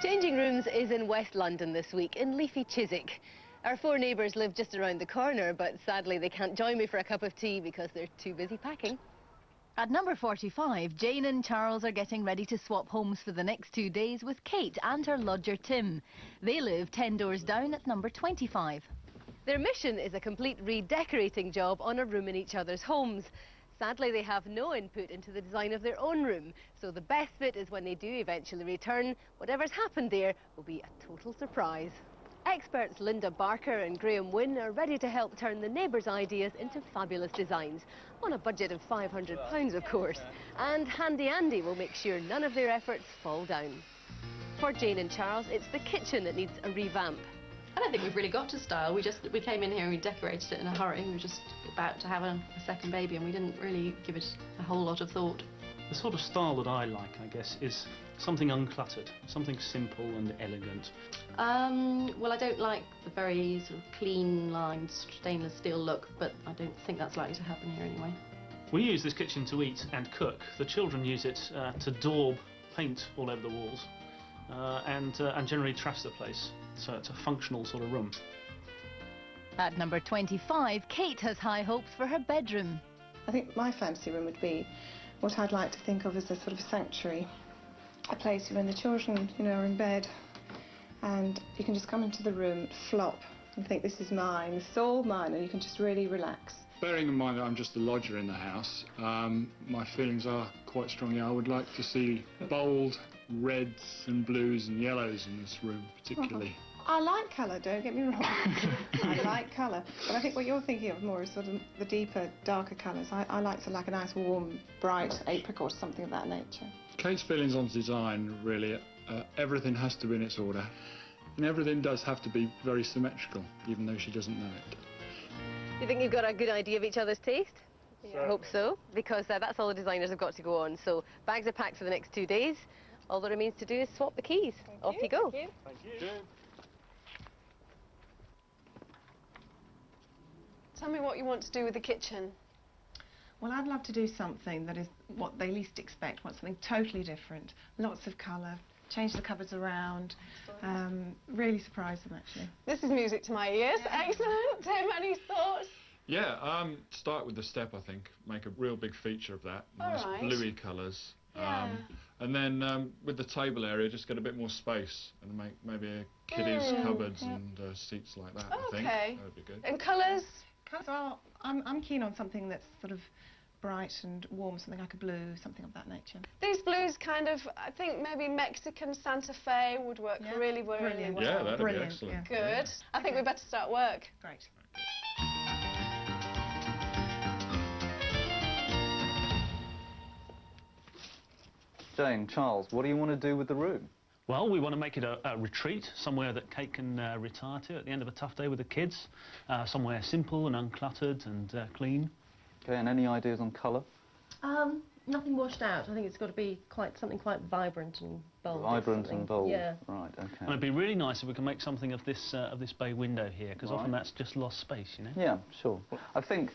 Changing Rooms is in West London this week, in leafy Chiswick. Our four neighbours live just around the corner, but sadly they can't join me for a cup of tea because they're too busy packing. At number 45, Jane and Charles are getting ready to swap homes for the next 2 days with Kate and her lodger Tim. They live 10 doors down at number 25. Their mission is a complete redecorating job on a room in each other's homes. Sadly, they have no input into the design of their own room, so the best bit is when they do eventually return, whatever's happened there will be a total surprise. Experts Linda Barker and Graham Wynne are ready to help turn the neighbours' ideas into fabulous designs, on a budget of £500 of course, and Handy Andy will make sure none of their efforts fall down. For Jane and Charles, it's the kitchen that needs a revamp. I don't think we've really got a style. We came in here and we decorated it in a hurry. We were just about to have a second baby and we didn't really give it a whole lot of thought. The sort of style that I like, I guess, is something uncluttered, something simple and elegant. Well, I don't like the very sort of clean-lined stainless steel look, but I don't think that's likely to happen here anyway. We use this kitchen to eat and cook. The children use it to daub paint all over the walls and generally trash the place. So it's a functional sort of room. At number 25, Kate has high hopes for her bedroom. I think my fantasy room would be what I'd like to think of as a sort of sanctuary. A place when the children, are in bed and you can just come into the room, flop and think this is mine, this is all mine, and you can just really relax. Bearing in mind that I'm just the lodger in the house, my feelings are quite strongly. I would like to see bold reds and blues and yellows in this room particularly. I like colour, don't get me wrong. I like colour, but I think what you're thinking of more is sort of the deeper, darker colours. I like a nice, warm, bright apricot or something of that nature. Kate's feelings on design, really, everything has to be in its order. And everything does have to be very symmetrical, even though she doesn't know it. You think you've got a good idea of each other's taste? I hope so, because that's all the designers have got to go on. So bags are packed for the next 2 days. All that remains to do is swap the keys. Off you go. Thank you. Tell me what you want to do with the kitchen. Well, I'd love to do something that is what they least expect, want something totally different. Lots of colour, change the cupboards around, really surprise them actually. This is music to my ears. Yeah. Excellent. Tim, any thoughts? Yeah, start with the step, I think. Make a real big feature of that. Nice bluey colours. Yeah. And then with the table area, just get a bit more space and make maybe a kiddies cupboards and seats like that. I think that would be good. And colours? Colours are. I'm keen on something that's sort of bright and warm, something like a blue, something of that nature. These blues kind of, I think maybe Mexican Santa Fe would work really well. Yeah, that'd be excellent. Good. Yeah. I think we better start work. Great. Jane, Charles, what do you want to do with the room? Well, we want to make it a retreat, somewhere that Kate can retire to at the end of a tough day with the kids. Somewhere simple and uncluttered and clean. Okay, and any ideas on colour? Nothing washed out. I think it's got to be something quite vibrant and bold. Vibrant and bold. Yeah. Right. Okay. And it'd be really nice if we can make something of this bay window here, because often that's just lost space, Yeah, sure. I think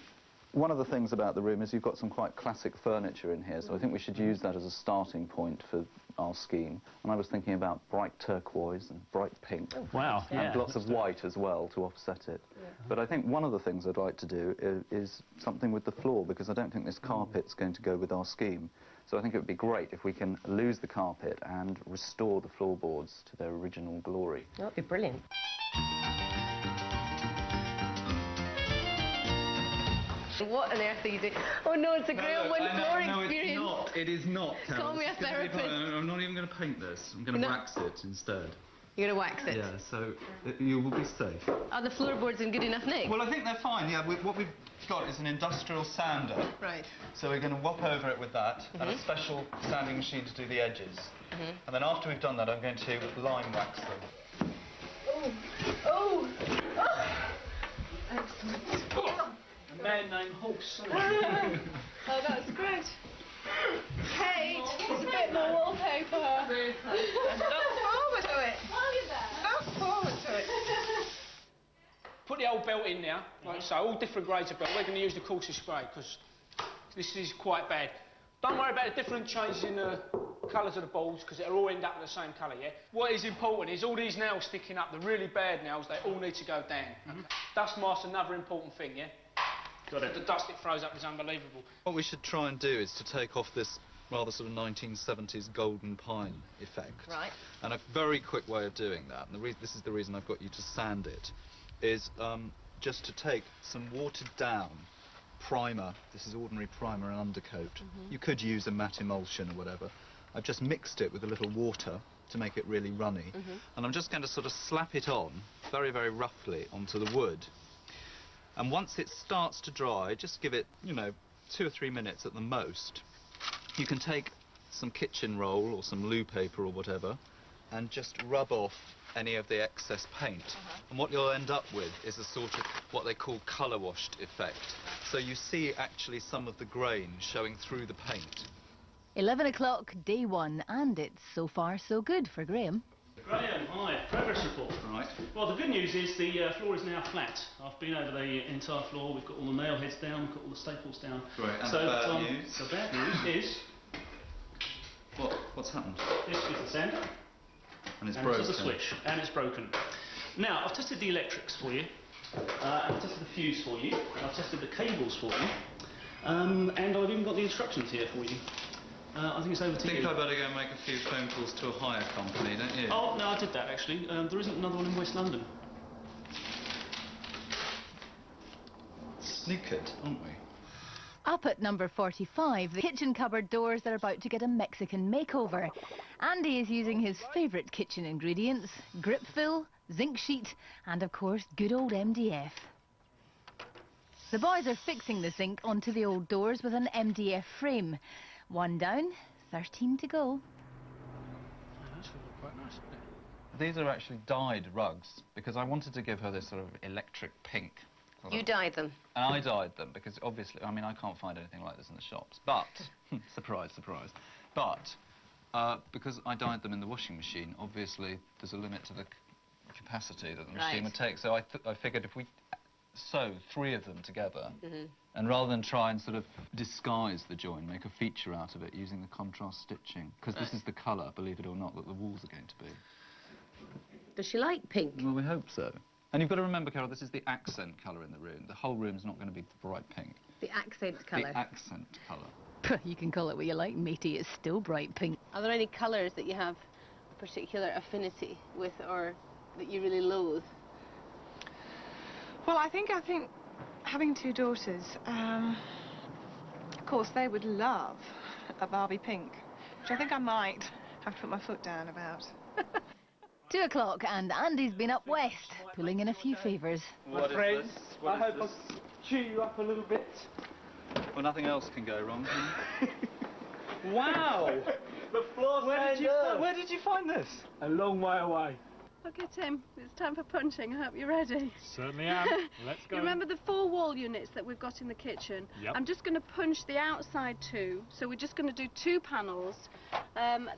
one of the things about the room is you've got some quite classic furniture in here, so I think we should use that as a starting point for our scheme. And I was thinking about bright turquoise and bright pink. Oh, wow. And lots of white as well to offset it. Yeah. But I think one of the things I'd like to do is something with the floor, because I don't think this carpet's going to go with our scheme. So I think it would be great if we can lose the carpet and restore the floorboards to their original glory. That would be brilliant. What on earth are you doing? Oh no, it's a Graham Wynne floor experience. No, it is not. Call me a therapist. I'm not even going to paint this. I'm going to wax it instead. You're going to wax it? Yeah, so you will be safe. Are the floorboards in good enough nick? Well, I think they're fine, yeah. What we've got is an industrial sander. Right. So we're going to whop over it with that, and a special sanding machine to do the edges. And then after we've done that, I'm going to lime wax them. Oh! Excellent. A man named Horse. Oh, that's great. Kate, it's a bit more wallpaper. Look forward to it. Look forward to it. Put the old belt in now, like so, all different grades of belt. We're going to use the coarsest grade because this is quite bad. Don't worry about the different changes in the colours of the balls, because it'll all end up in the same colour, yeah? What is important is all these nails sticking up, the really bad nails, they all need to go down. Okay? Dust mask's another important thing, yeah? Got it. The dust it throws up is unbelievable. What we should try and do is to take off this rather sort of 1970s golden pine effect. Right. And a very quick way of doing that, and this is the reason I've got you to sand it, is just to take some watered down primer. This is ordinary primer and undercoat. You could use a matte emulsion or whatever. I've just mixed it with a little water to make it really runny. And I'm just going to sort of slap it on very, very roughly onto the wood. And once it starts to dry, just give it, you know, 2 or 3 minutes at the most. You can take some kitchen roll or some loo paper or whatever and just rub off any of the excess paint. And what you'll end up with is a sort of what they call colour washed effect. So you see actually some of the grain showing through the paint. 11 o'clock, day one, and it's so far so good for Graham. Graham, hi. Progress report. Right. Well, the good news is the floor is now flat. I've been over the entire floor. We've got all the nail heads down. We've got all the staples down. Right. And so, the bad news? The bad news is... What's happened? This is the sand. And it's broken. This is the switch. And it's broken. Now, I've tested the electrics for you. I've tested the fuse for you. I've tested the cables for you. And I've even got the instructions here for you. I think it's over to you. I think I'd better go and make a few phone calls to a hire company, don't you? Oh, no, I did that, actually. There isn't another one in West London. Snookered, aren't we? Up at number 45, the kitchen cupboard doors are about to get a Mexican makeover. Andy is using his favourite kitchen ingredients, grip fill, zinc sheet, and of course, good old MDF. The boys are fixing the zinc onto the old doors with an MDF frame. 1 down, 13 to go. That's quite nice, isn't it? These are actually dyed rugs, because I wanted to give her this sort of electric pink. You dyed them? And I dyed them, because obviously, I mean, I can't find anything like this in the shops. But, surprise, surprise. But, because I dyed them in the washing machine, obviously, there's a limit to the capacity that the machine would take. So I figured if we sew 3 of them together, and rather than try and sort of disguise the join, make a feature out of it using the contrast stitching, because this is the colour, believe it or not, that the walls are going to be. Does she like pink? Well, we hope so. And you've got to remember, Carol, this is the accent colour in the room. The whole room's not going to be bright pink. The accent colour? The accent colour. You can call it what you like, matey, it's still bright pink. Are there any colours that you have a particular affinity with, or that you really loathe? Well, I think having 2 daughters, of course, they would love a Barbie pink, which I think I might have to put my foot down about. 2 o'clock, and Andy's been up west, pulling in a few favours. My friends, I hope I cheer you up a little bit. Well, nothing else can go wrong, can you? Wow! The floor's Where did you find this? a long way away. Look at him. It's time for punching. I hope you're ready. Certainly am. Let's go. You remember the 4 wall units that we've got in the kitchen? Yep. I'm just going to punch the outside 2. So we're just going to do 2 panels.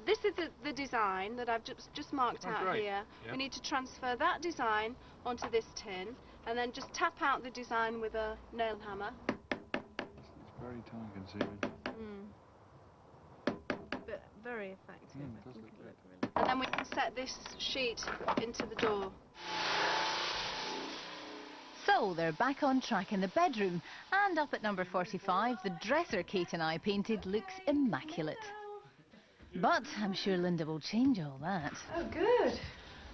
This is the design that I've just marked out great. here. Yep. We need to transfer that design onto this tin and then just tap out the design with a nail hammer. It's very time consuming. But very effective. It does look great. And then we can set this sheet into the door. So they're back on track in the bedroom, and up at number 45, the dresser Kate and I painted looks immaculate. But I'm sure Linda will change all that. Oh, good.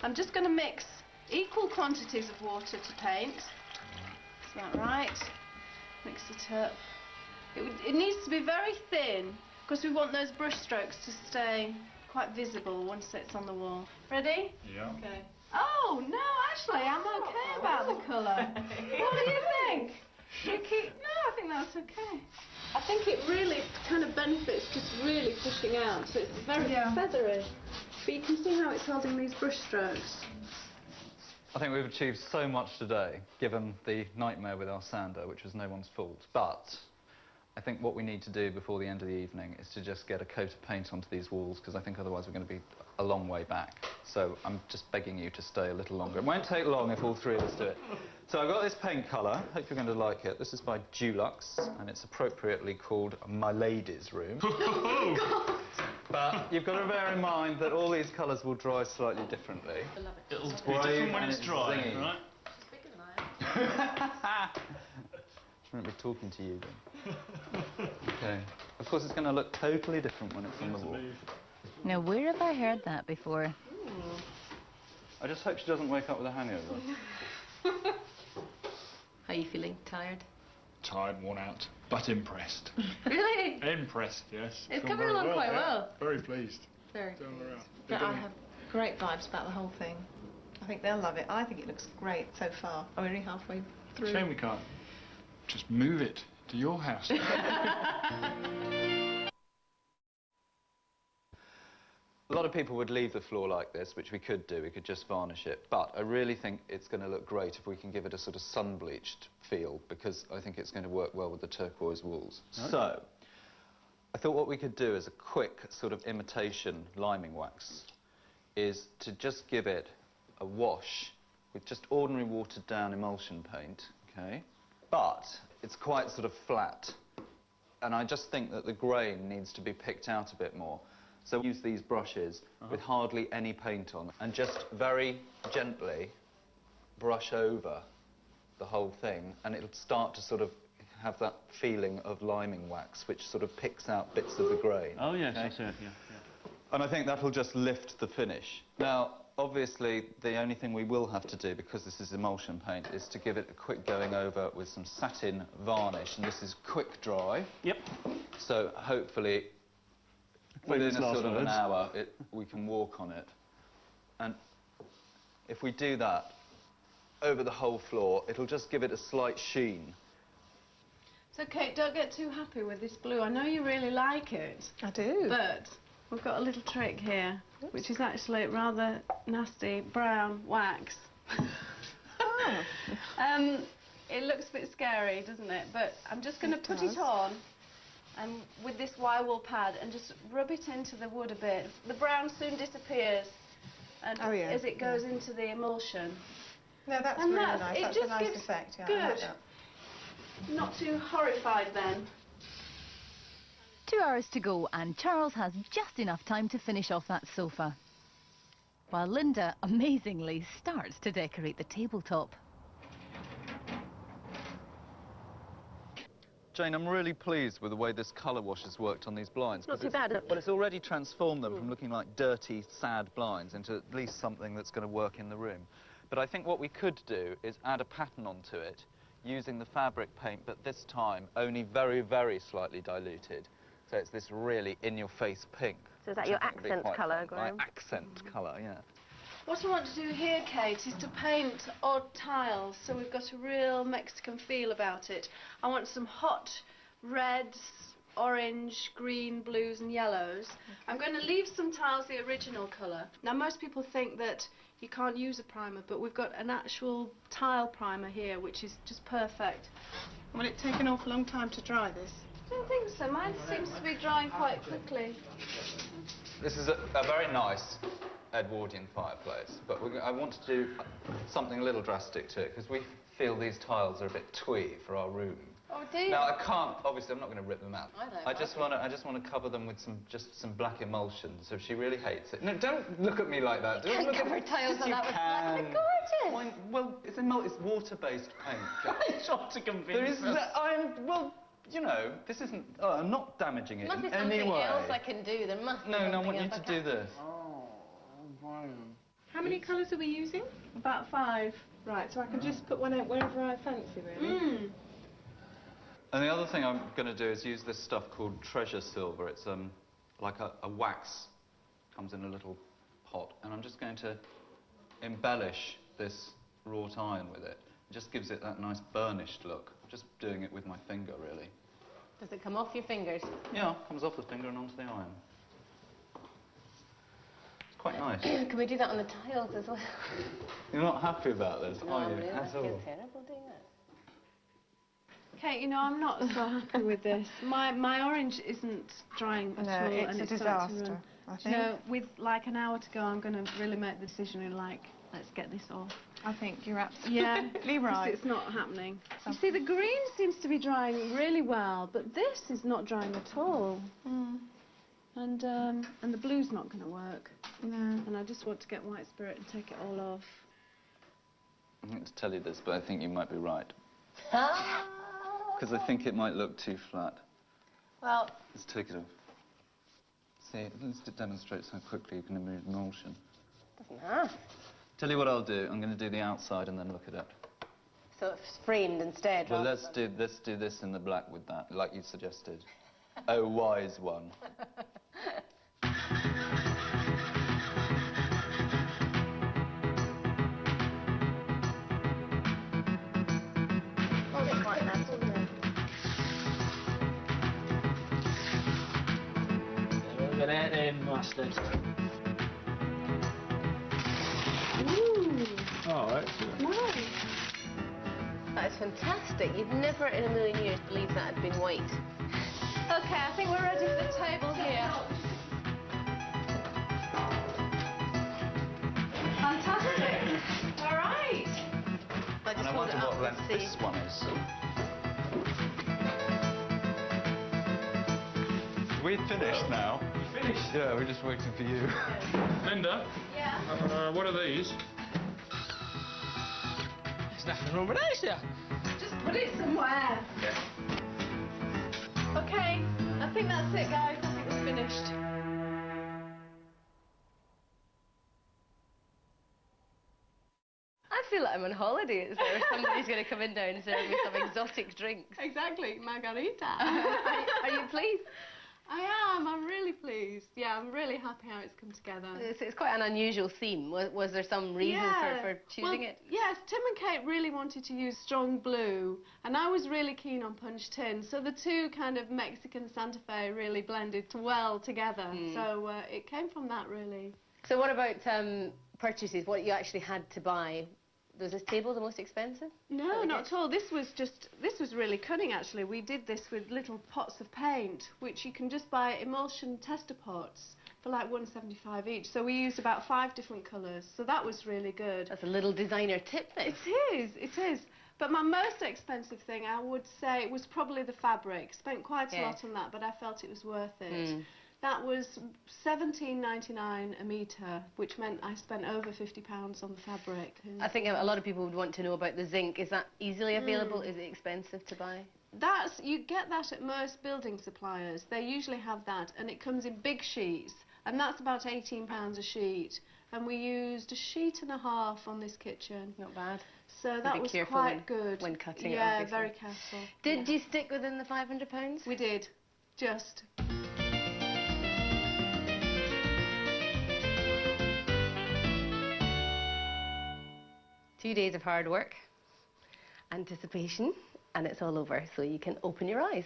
I'm just going to mix equal quantities of water to paint. Is that right? Mix it up. It needs to be very thin, because we want those brush strokes to stay quite visible once it's on the wall. Ready? Yeah. Okay. Oh, no, actually, I'm okay about the colour. What do you think? No, I think that's okay. I think it really kind of benefits just really pushing out, so it's very feathery. But you can see how it's holding these brush strokes. I think we've achieved so much today, given the nightmare with our sander, which was no one's fault. But I think what we need to do before the end of the evening is to just get a coat of paint onto these walls, because I think otherwise we're going to be a long way back. So I'm just begging you to stay a little longer. It won't take long if all 3 of us do it. So I've got this paint colour. Hope you're going to like it. This is by Dulux, and it's appropriately called My Lady's Room. But you've got to bear in mind that all these colours will dry slightly differently. It'll be different when it's dry, right? Shouldn't be talking to you then. Okay. Of course, it's going to look totally different when it's on the wall. Now, where have I heard that before? I just hope she doesn't wake up with a hangover. How are you feeling? Tired? Tired, worn out, but impressed. Really? Impressed, yes. It's Done coming very along quite yeah. well. Very pleased. Very. Done very well. But I have great vibes about the whole thing. I think they'll love it. I think it looks great so far. I'm only halfway through. Shame we can't just move it to your house. A lot of people would leave the floor like this, which we could do. We could just varnish it. But I really think it's going to look great if we can give it a sort of sun-bleached feel, because I think it's going to work well with the turquoise walls. Okay. So, I thought what we could do as a quick sort of imitation liming wax is to just give it a wash with just ordinary watered-down emulsion paint, okay? But it's quite sort of flat, and I just think that the grain needs to be picked out a bit more. So use these brushes with hardly any paint on, and just very gently brush over the whole thing, and it'll start to sort of have that feeling of liming wax, which sort of picks out bits of the grain. Oh, yes, okay? I see it, yeah. And I think that'll just lift the finish. Now, obviously, the only thing we will have to do, because this is emulsion paint, is to give it a quick going over with some satin varnish, and this is quick dry. Yep. So hopefully, within a sort of an hour, we can walk on it. And if we do that over the whole floor, it'll just give it a slight sheen. So, Kate, don't get too happy with this blue. I know you really like it. I do. But we've got a little trick here, which is actually rather nasty brown wax. Oh. It looks a bit scary, doesn't it? But I'm just going to put it on, and with this wire wool pad, and just rub it into the wood a bit. The brown soon disappears, and as it goes into the emulsion. No, that's really nice. That's a nice effect. Yeah, good. I like that. Not too horrified then. 2 hours to go, and Charles has just enough time to finish off that sofa, while Linda amazingly starts to decorate the tabletop. Jane, I'm really pleased with the way this colour wash has worked on these blinds. Not too bad. Well, it's already transformed them from looking like dirty, sad blinds into at least something that's going to work in the room. But I think what we could do is add a pattern onto it using the fabric paint, but this time only very, very slightly diluted. So it's this really in-your-face pink. So is that your accent colour, Graham? My accent colour, yeah. What I want to do here, Kate, is to paint odd tiles, so we've got a real Mexican feel about it. I want some hot reds, orange, green, blues and yellows. I'm going to leave some tiles the original colour. Now, most people think that you can't use a primer, but we've got an actual tile primer here, which is just perfect. Will it take an awful long time to dry this? I don't think so. Mine seems to be drying quite quickly. This is a very nice Edwardian fireplace, but I want to do something a little drastic to it, because we feel these tiles are a bit twee for our room. Oh, do you? Now, I can't, obviously, I'm not going to rip them out. I just want to cover them with just some black emulsion, so if she really hates it. No, don't look at me like that. You can't cover tiles on that with black. They're gorgeous. Well, it's water-based paint. I'm trying to convince well, you know, this isn't... I'm not damaging it in any way. There must be something else I can do. There must be something No, I want you to do this. How many colours are we using? About 5. Right, so I can just put one out wherever I fancy, really. And the other thing I'm going to do is use this stuff called treasure silver. It's like a wax, comes in a little pot, and I'm just going to embellish this wrought iron with it. It just gives it that nice burnished look. I'm just doing it with my finger, really. Does it come off your fingers? Yeah, comes off the finger and onto the iron. It's quite nice. Can we do that on the tiles as well? You're not happy about this, are you? Really, I At feel all? terrible doing that. Kate, you know, I'm not so happy with this. My orange isn't drying at all. It's and a disaster, I think. You know, with like an hour to go, I'm going to really make the decision and let's get this off. I think you're absolutely right. It's not happening. You see, the green seems to be drying really well, but this is not drying at all. And and the blue's not going to work. No. And I just want to get white spirit and take it all off. I hate to tell you this, but I think you might be right. Because I think it might look too flat. Well, Let's take it off. See, let's demonstrate how quickly you can remove emulsion. doesn't matter. Tell you what I'll do. I'm going to do the outside and then look at it. So it's framed instead, Well, rather let's do this in the black with that, like you suggested. Oh, wise one. Look at that there mustard. Ooh, Oh, excellent. nice. That's fantastic. You'd never in a million years believe that had been white. Okay, I think we're ready for the table here. Fantastic. All right. I just And I hold wonder it up what and length see. this one is. We've finished now. Finished. Yeah, we're just waiting for you. Linda, Yeah. what are these? There's nothing wrong with that, is there? Just put it somewhere. Yeah. Okay, I think that's it, guys. I think we're finished. I feel like I'm on holiday. It's there. Somebody's going to come in now and serve me some exotic drinks. Exactly, margarita. Are you pleased? I am. I'm really pleased. Yeah, I'm really happy how it's come together. It's quite an unusual theme. Was there some reason for choosing it? Yes, Tim and Kate really wanted to use strong blue, and I was really keen on punch tin. So the two kind of Mexican Santa Fe really blended well together. So it came from that, really. So what about purchases? What you actually had to buy? Was this table the most expensive? No, not at all. This was really cunning, actually. We did this with little pots of paint, which you can just buy emulsion tester pots for like $1.75 each. So we used about 5 different colours. So that was really good. That's a little designer tip then. It is. But my most expensive thing, I would say, was probably the fabric. Spent quite a lot on that, but I felt it was worth it. That was $17.99 a metre, which meant I spent over £50 on the fabric. I think a lot of people would want to know about the zinc. Is that easily available? Is it expensive to buy? You get that at most building suppliers. They usually have that, and it comes in big sheets, and that's about £18 a sheet. And we used a sheet and a half on this kitchen. Not bad. So that was quite good. When cutting it, yeah, obviously. very careful. Did you stick within the £500? We did. Just. 2 days of hard work, anticipation, and it's all over, so you can open your eyes.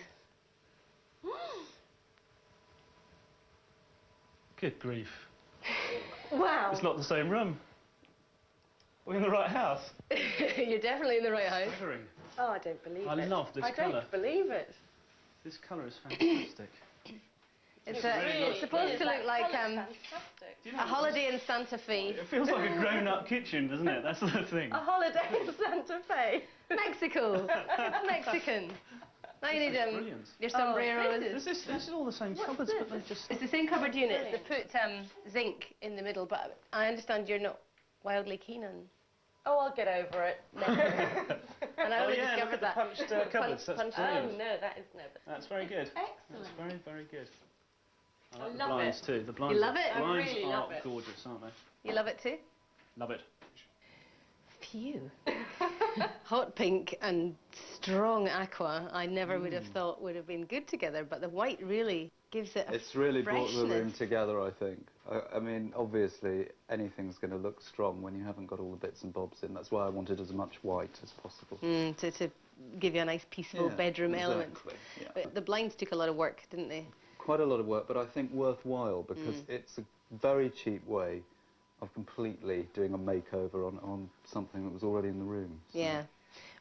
Good grief. Wow. It's not the same room. We're in the right house. You're definitely in the right house. Staggering. Oh, I don't believe it. I love this I colour. don't believe it. This colour is fantastic. It's supposed to look like a holiday in Santa Fe. It feels like a grown-up kitchen, doesn't it? That's the thing. A holiday in Santa Fe. Mexico. Mexican. Now you need your sombreros. This is all the same cupboards, but they're just... It's the same cupboard unit. They put zinc in the middle, but I understand you're not wildly keen on... Oh, I'll get over it. And I only discovered that. Punched cupboards. That's brilliant. Oh, no, that is no. That's very good. Excellent. That's very, very good. I like the love blinds too. The blinds, You love it? I blinds really are love it. gorgeous, aren't they? You love it too? Love it. Phew. Hot pink and strong aqua, I never would have thought would have been good together, but the white really gives it a It's really brought the room freshness. together, I think. I mean, obviously, anything's going to look strong when you haven't got all the bits and bobs in. That's why I wanted as much white as possible. To give you a nice peaceful Yeah, bedroom element. exactly, yeah. But the blinds took a lot of work, didn't they? Quite a lot of work, but I think worthwhile, because it's a very cheap way of completely doing a makeover on something that was already in the room. So. Yeah.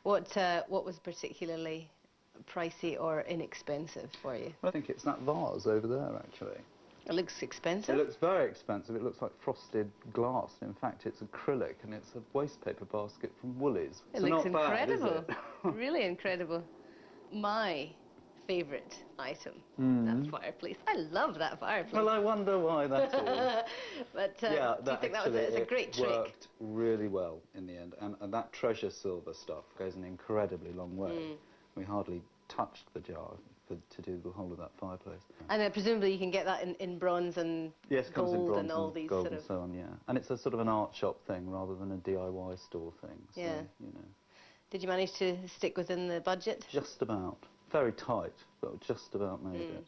What was particularly pricey or inexpensive for you? I think it's that vase over there, actually. It looks expensive. It looks very expensive. It looks like frosted glass. In fact, it's acrylic, and it's a waste paper basket from Woolies. It so looks not bad, is incredible. it? Really incredible. My favourite item, that fireplace. I love that fireplace. Well, I wonder why that's all. But yeah, do you think that was a great trick? It worked really well in the end, and that treasure silver stuff goes an incredibly long way. We hardly touched the jar to do the whole of that fireplace. And presumably you can get that in bronze and yes, gold comes in bronze and all these gold sort and of... so on, yeah. And it's a sort of an art shop thing rather than a DIY store thing. So, yeah. You know. Did you manage to stick within the budget? Just about. Very tight, but just about made it.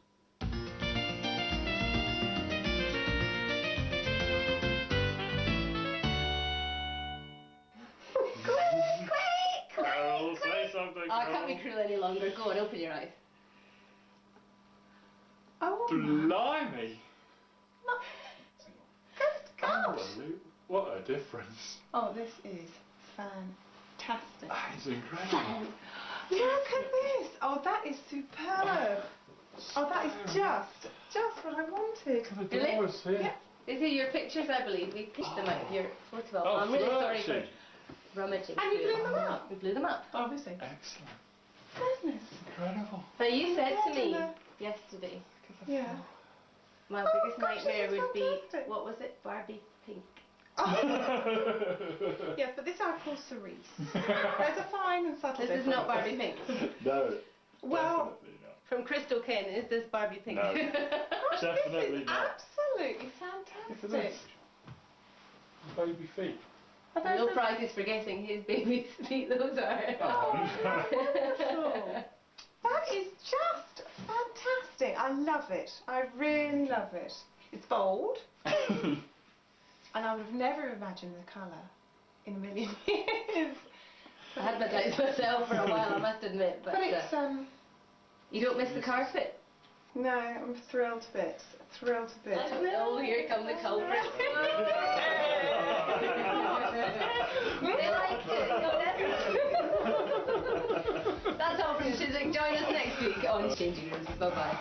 Carol, say something, Oh, I can't be cruel any longer. Go on, open your eyes. Oh, Blimey! good gosh! What a difference. Oh, this is fantastic. That is incredible. Look at this! Oh, that is superb. Oh, that is just what I wanted. The door was here. Yeah. These are your pictures, I believe. We pitched them out of your photo album. Oh, I'm really sorry for flirty. rummaging. And you through blew it. them up? We blew them up. Obviously. Excellent. Goodness. Incredible. Now, you said to me Yeah. yesterday, Yeah. my Oh, biggest gosh, nightmare this is would be, fantastic. what was it? Barbie pink. Yes, but this I call cerise. There's a fine and subtle This is not Barbie pink. No. Well, Definitely not. From Crystal Ken, is this Barbie pink? No. gosh, Definitely this is not. absolutely Look at fantastic. this. Baby feet. No prizes for guessing his baby's feet those are. Wonderful. That is just fantastic. I love it. I really love it. It's bold. And I would have never imagined the colour in a million years. I had my doubts myself for a while, I must admit. But it's, you don't miss the carpet? no, I'm thrilled to bits. Thrilled to bits. Oh, here come the culprits. They like it. That's all from Chiswick. Join us next week on Changing Rooms. Bye-bye.